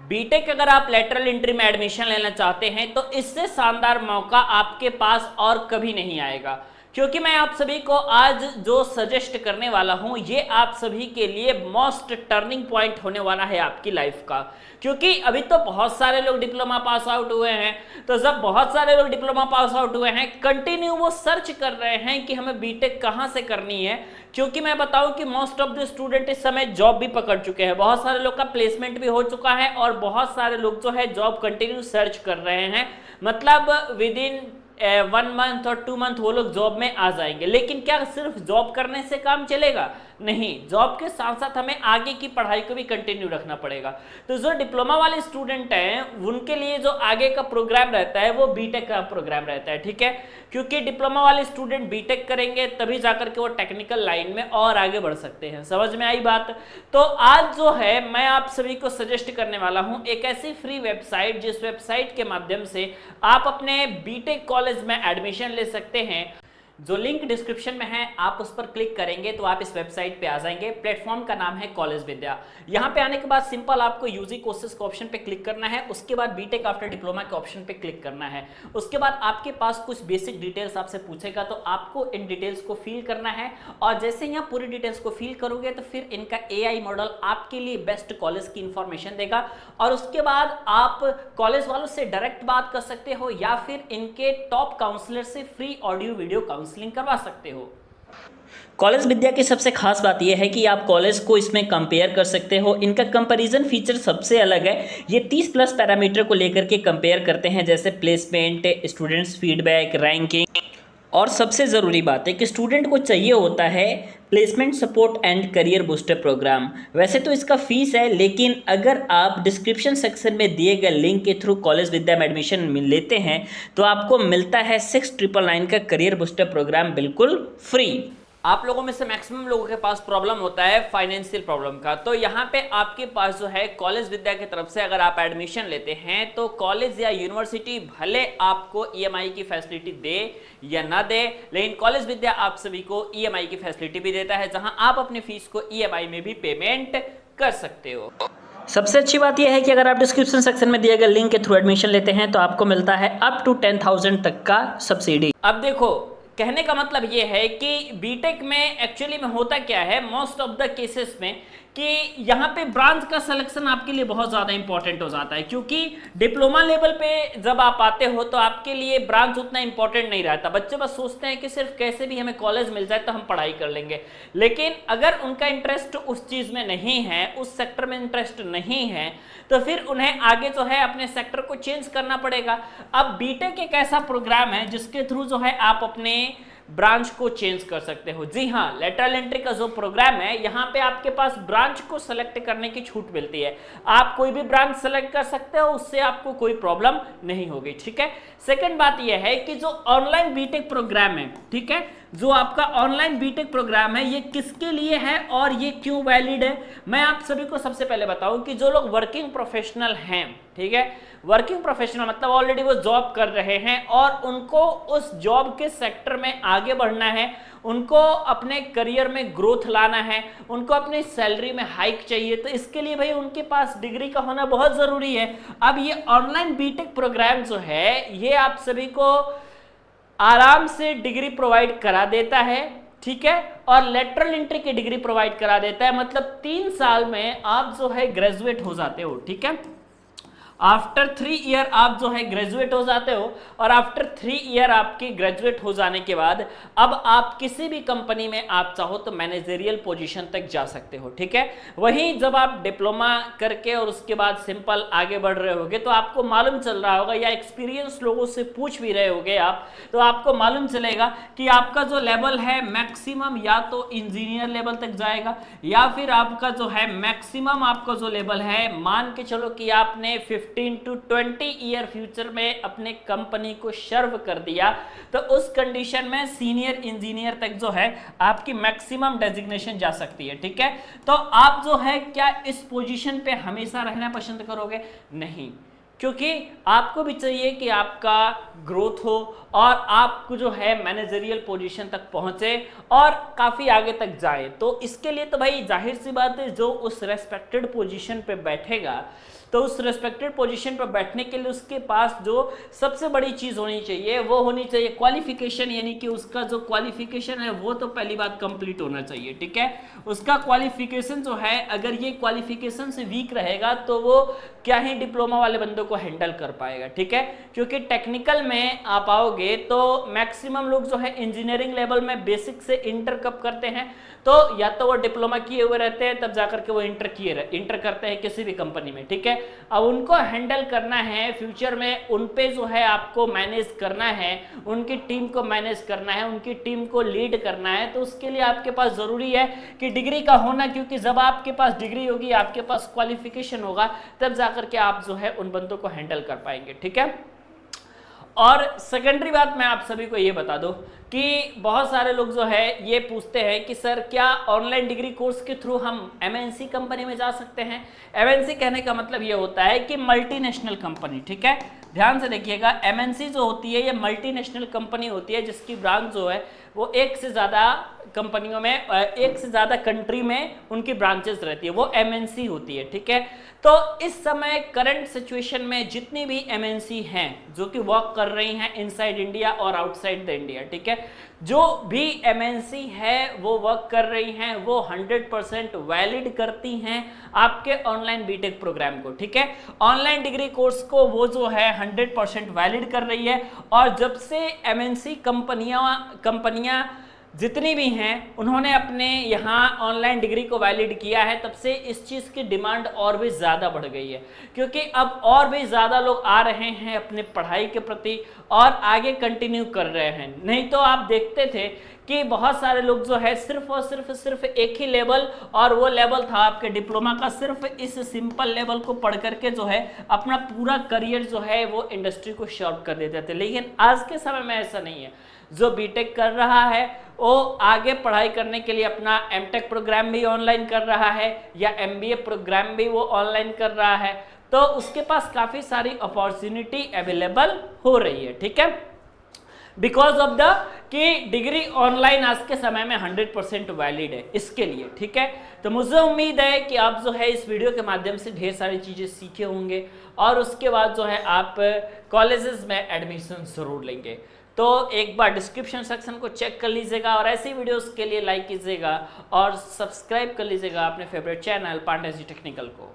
BTech अगर आप lateral entry में एडमिशन लेना चाहते हैं तो इससे शानदार मौका आपके पास और कभी नहीं आएगा, क्योंकि मैं आप सभी को आज जो सजेस्ट करने वाला हूं ये आप सभी के लिए मोस्ट टर्निंग पॉइंट होने वाला है आपकी लाइफ का। क्योंकि अभी तो बहुत सारे लोग डिप्लोमा पास आउट हुए हैं, तो जब बहुत सारे लोग डिप्लोमा पास आउट हुए हैं कंटिन्यू वो सर्च कर रहे हैं कि हमें बीटेक कहां से करनी है। क्योंकि मैं बताऊं कि मोस्ट ऑफ द स्टूडेंट इस समय जॉब भी पकड़ चुके हैं, बहुत सारे लोग का प्लेसमेंट भी हो चुका है और बहुत सारे लोग जो है जॉब कंटिन्यू सर्च कर रहे हैं। मतलब विद इन 1 मंथ और 2 मंथ वो लोग जॉब में आ जाएंगे। लेकिन क्या सिर्फ जॉब करने से काम चलेगा? नहीं, जॉब के साथ साथ हमें आगे की पढ़ाई को भी कंटिन्यू रखना पड़ेगा। तो जो डिप्लोमा वाले स्टूडेंट हैं उनके लिए जो आगे का प्रोग्राम रहता है वो बीटेक का प्रोग्राम रहता है, ठीक है। क्योंकि डिप्लोमा वाले स्टूडेंट बीटेक करेंगे तभी जाकर के वो टेक्निकल लाइन में और आगे बढ़ सकते हैं। समझ में आई बात? तो आज जो है मैं आप सभी को सजेस्ट करने वाला हूं एक ऐसी फ्री वेबसाइट जिस वेबसाइट के माध्यम से आप अपने बीटेक कॉलेज में एडमिशन ले सकते हैं। जो लिंक डिस्क्रिप्शन में है आप उस पर क्लिक करेंगे तो आप इस वेबसाइट पे आ जाएंगे। प्लेटफॉर्म का नाम है कॉलेज विद्या। यहाँ पे आने के बाद सिंपल आपको यूजी कोर्सेज के ऑप्शन पे क्लिक करना है, उसके बाद बीटेक आफ्टर डिप्लोमा के ऑप्शन पे क्लिक करना है। उसके बाद आपके पास कुछ बेसिक डिटेल्स आपसे पूछेगा तो आपको इन डिटेल्स को फिल करना है और जैसे यहाँ पूरी डिटेल्स को फिल करोगे तो फिर इनका AI मॉडल आपके लिए बेस्ट कॉलेज की इंफॉर्मेशन देगा और उसके बाद आप कॉलेज वालों से डायरेक्ट बात कर सकते हो या फिर इनके टॉप काउंसलर से फ्री ऑडियो वीडियो काउंसलिंग करवा सकते हो। कॉलेज विद्या की सबसे खास बात यह है कि आप कॉलेज को इसमें कंपेयर कर सकते हो। इनका कंपैरिजन फीचर सबसे अलग है। ये 30+ पैरामीटर को लेकर के कंपेयर करते हैं, जैसे प्लेसमेंट, स्टूडेंट्स फीडबैक, रैंकिंग और सबसे ज़रूरी बात है कि स्टूडेंट को चाहिए होता है placement support and career booster programme. वैसे तो इसका फीस है, लेकिन अगर आप डिस्क्रिप्शन सेक्शन में दिए गए लिंक के थ्रू कॉलेज विद्या में एडमिशन लेते हैं तो आपको मिलता है 6999 का करियर बूस्टर प्रोग्राम बिल्कुल फ्री। आप लोगों में से मैक्सिमम लोगों के पास प्रॉब्लम होता है फाइनेंशियल प्रॉब्लम का, तो यहाँ पे आपके पास जो है कॉलेज विद्या की तरफ से अगर आप एडमिशन लेते हैं तो कॉलेज या यूनिवर्सिटी भले आपको EMI की फैसिलिटी दे या ना दे, लेकिन कॉलेज विद्या आप सभी को EMI की फैसिलिटी भी देता है, जहां आप अपनी फीस को EMI में भी पेमेंट कर सकते हो। सबसे अच्छी बात यह है कि अगर आप डिस्क्रिप्शन सेक्शन में दिए गए लिंक के थ्रू एडमिशन लेते हैं तो आपको मिलता है अप टू 10,000 तक का सब्सिडी। अब देखो, कहने का मतलब ये है कि बीटेक में एक्चुअली में होता क्या है मोस्ट ऑफ द केसेस में कि यहाँ पे ब्रांच का सिलेक्शन आपके लिए बहुत ज़्यादा इंपॉर्टेंट हो जाता है। क्योंकि डिप्लोमा लेवल पे जब आप आते हो तो आपके लिए ब्रांच उतना इंपॉर्टेंट नहीं रहता। बच्चे बस सोचते हैं कि सिर्फ कैसे भी हमें कॉलेज मिल जाए तो हम पढ़ाई कर लेंगे, लेकिन अगर उनका इंटरेस्ट उस चीज़ में नहीं है, उस सेक्टर में इंटरेस्ट नहीं है, तो फिर उन्हें आगे जो है अपने सेक्टर को चेंज करना पड़ेगा। अब बीटेक एक ऐसा प्रोग्राम है जिसके थ्रू जो है आप अपने ब्रांच को चेंज कर सकते हो। जी हाँ, लेटरल एंट्री का जो प्रोग्राम है यहाँ पे आपके पास ब्रांच को सेलेक्ट करने की छूट मिलती है। आप कोई भी ब्रांच सेलेक्ट कर सकते हो, उससे आपको कोई प्रॉब्लम नहीं होगी, ठीक है। सेकंड बात यह है कि जो ऑनलाइन बीटेक प्रोग्राम है, ठीक है, जो आपका ऑनलाइन बीटेक प्रोग्राम है ये किसके लिए है और ये क्यों वैलिड है, मैं आप सभी को सबसे पहले बताऊं कि जो लोग वर्किंग प्रोफेशनल हैं, ठीक है, वर्किंग प्रोफेशनल मतलब ऑलरेडी वो जॉब कर रहे हैं और उनको उस जॉब के सेक्टर में आगे बढ़ना है, उनको अपने करियर में ग्रोथ लाना है, उनको अपनी सैलरी में हाइक चाहिए, तो इसके लिए भाई उनके पास डिग्री का होना बहुत ज़रूरी है। अब ये ऑनलाइन बीटेक प्रोग्राम जो है ये आप सभी को आराम से डिग्री प्रोवाइड करा देता है, ठीक है, और लेटरल एंट्री की डिग्री प्रोवाइड करा देता है। मतलब 3 साल में आप जो है ग्रेजुएट हो जाते हो, ठीक है। आफ्टर 3 ईयर आप जो है ग्रेजुएट हो जाते हो और आफ्टर 3 ईयर आपकी ग्रेजुएट हो जाने के बाद अब आप किसी भी कंपनी में आप चाहो तो मैनेजरियल पोजीशन तक जा सकते हो, ठीक है। वहीं जब आप डिप्लोमा करके और उसके बाद सिंपल आगे बढ़ रहे होगे तो आपको मालूम चल रहा होगा या एक्सपीरियंस लोगों से पूछ भी रहे होगे आप, तो आपको मालूम चलेगा कि आपका जो लेवल है मैक्सिमम या तो इंजीनियर लेवल तक जाएगा या फिर आपका जो है मैक्सिमम आपका जो लेवल है, मान के चलो कि आपने 15 to 20 ईयर फ्यूचर में अपने कंपनी को सर्व कर दिया, तो उस कंडीशन में सीनियर इंजीनियर तक जो है आपकी मैक्सिमम डेजिग्नेशन जा सकती है, ठीक है। तो आप जो है क्या इस पोजीशन पे हमेशा रहना पसंद करोगे? नहीं, क्योंकि आपको भी चाहिए कि आपका ग्रोथ हो और आपको जो है मैनेजरियल पोजीशन तक पहुंचे और काफ़ी आगे तक जाए। तो इसके लिए तो भाई जाहिर सी बात है जो उस रेस्पेक्टेड पोजीशन पे बैठेगा तो उस रेस्पेक्टेड पोजीशन पर बैठने के लिए उसके पास जो सबसे बड़ी चीज होनी चाहिए वो होनी चाहिए क्वालिफिकेशन, यानी कि उसका जो क्वालिफिकेशन है वो तो पहली बात कंप्लीट होना चाहिए। ठीक है, उसका क्वालिफिकेशन जो है अगर ये क्वालिफिकेशन से वीक रहेगा तो वो क्या ही डिप्लोमा वाले बंदों को हैंडल कर पाएगा। ठीक है, क्योंकि टेक्निकल में आप आओगे तो मैक्सिमम लोग जो है इंजीनियरिंग लेवल में बेसिक से इंटर कब करते हैं, तो या तो वो डिप्लोमा किए हुए रहते हैं तब जाकर के वो इंटर करते हैं किसी भी कंपनी में। ठीक है, अब उनको हैंडल करना है फ्यूचर में, उन पे जो है आपको मैनेज करना है, उनकी टीम को मैनेज करना है, उनकी टीम को लीड करना है, तो उसके लिए आपके पास जरूरी है कि डिग्री का होना, क्योंकि जब आपके पास डिग्री होगी, आपके पास क्वालिफिकेशन होगा, तब जाकर के आप जो है उन बंदों को हैंडल कर पाएंगे। ठीक है, और सेकेंडरी बात मैं आप सभी को ये बता दूं कि बहुत सारे लोग जो है ये पूछते हैं कि सर क्या ऑनलाइन डिग्री कोर्स के थ्रू हम एमएनसी कंपनी में जा सकते हैं। एमएनसी कहने का मतलब ये होता है कि मल्टीनेशनल कंपनी। ठीक है, ध्यान से देखिएगा, एमएनसी जो होती है ये मल्टीनेशनल कंपनी होती है जिसकी ब्रांच जो है वो एक से ज़्यादा कंपनियों में, एक से ज़्यादा कंट्री में उनकी ब्रांचेस रहती है, वो एमएनसी होती है। ठीक है, तो इस समय करंट सिचुएशन में जितनी भी एमएनसी हैं जो कि वर्क कर रही हैं इनसाइड इंडिया और आउटसाइड द इंडिया, ठीक है, जो भी एमएनसी है वो वर्क कर रही हैं, वो 100% वैलिड करती हैं आपके ऑनलाइन बीटेक प्रोग्राम को। ठीक है, ऑनलाइन डिग्री कोर्स को वो जो है 100% वैलिड कर रही है। और जब से एमएनसी कंपनियां जितनी भी हैं उन्होंने अपने यहाँ ऑनलाइन डिग्री को वैलिड किया है, तब से इस चीज़ की डिमांड और भी ज़्यादा बढ़ गई है, क्योंकि अब और भी ज़्यादा लोग आ रहे हैं अपने पढ़ाई के प्रति और आगे कंटिन्यू कर रहे हैं। नहीं तो आप देखते थे कि बहुत सारे लोग जो है सिर्फ और सिर्फ एक ही लेवल, और वो लेवल था आपके डिप्लोमा का, सिर्फ इस सिंपल लेवल को पढ़ करके जो है अपना पूरा करियर जो है वो इंडस्ट्री को शॉर्ट कर देते थे। लेकिन आज के समय में ऐसा नहीं है, जो बीटेक कर रहा है वो आगे पढ़ाई करने के लिए अपना एमटेक प्रोग्राम भी ऑनलाइन कर रहा है या एमबीए प्रोग्राम भी वो ऑनलाइन कर रहा है, तो उसके पास काफ़ी सारी अपॉर्चुनिटी अवेलेबल हो रही है। ठीक है, बिकॉज ऑफ द कि डिग्री ऑनलाइन आज के समय में 100% वैलिड है इसके लिए। ठीक है, तो मुझे उम्मीद है कि आप जो है इस वीडियो के माध्यम से ढेर सारी चीज़ें सीखे होंगे और उसके बाद जो है आप कॉलेजेस में एडमिशन ज़रूर लेंगे। तो एक बार डिस्क्रिप्शन सेक्शन को चेक कर लीजिएगा और ऐसी वीडियोस के लिए लाइक कीजिएगा और सब्सक्राइब कर लीजिएगा अपने favourite channel Pandey ji technical को।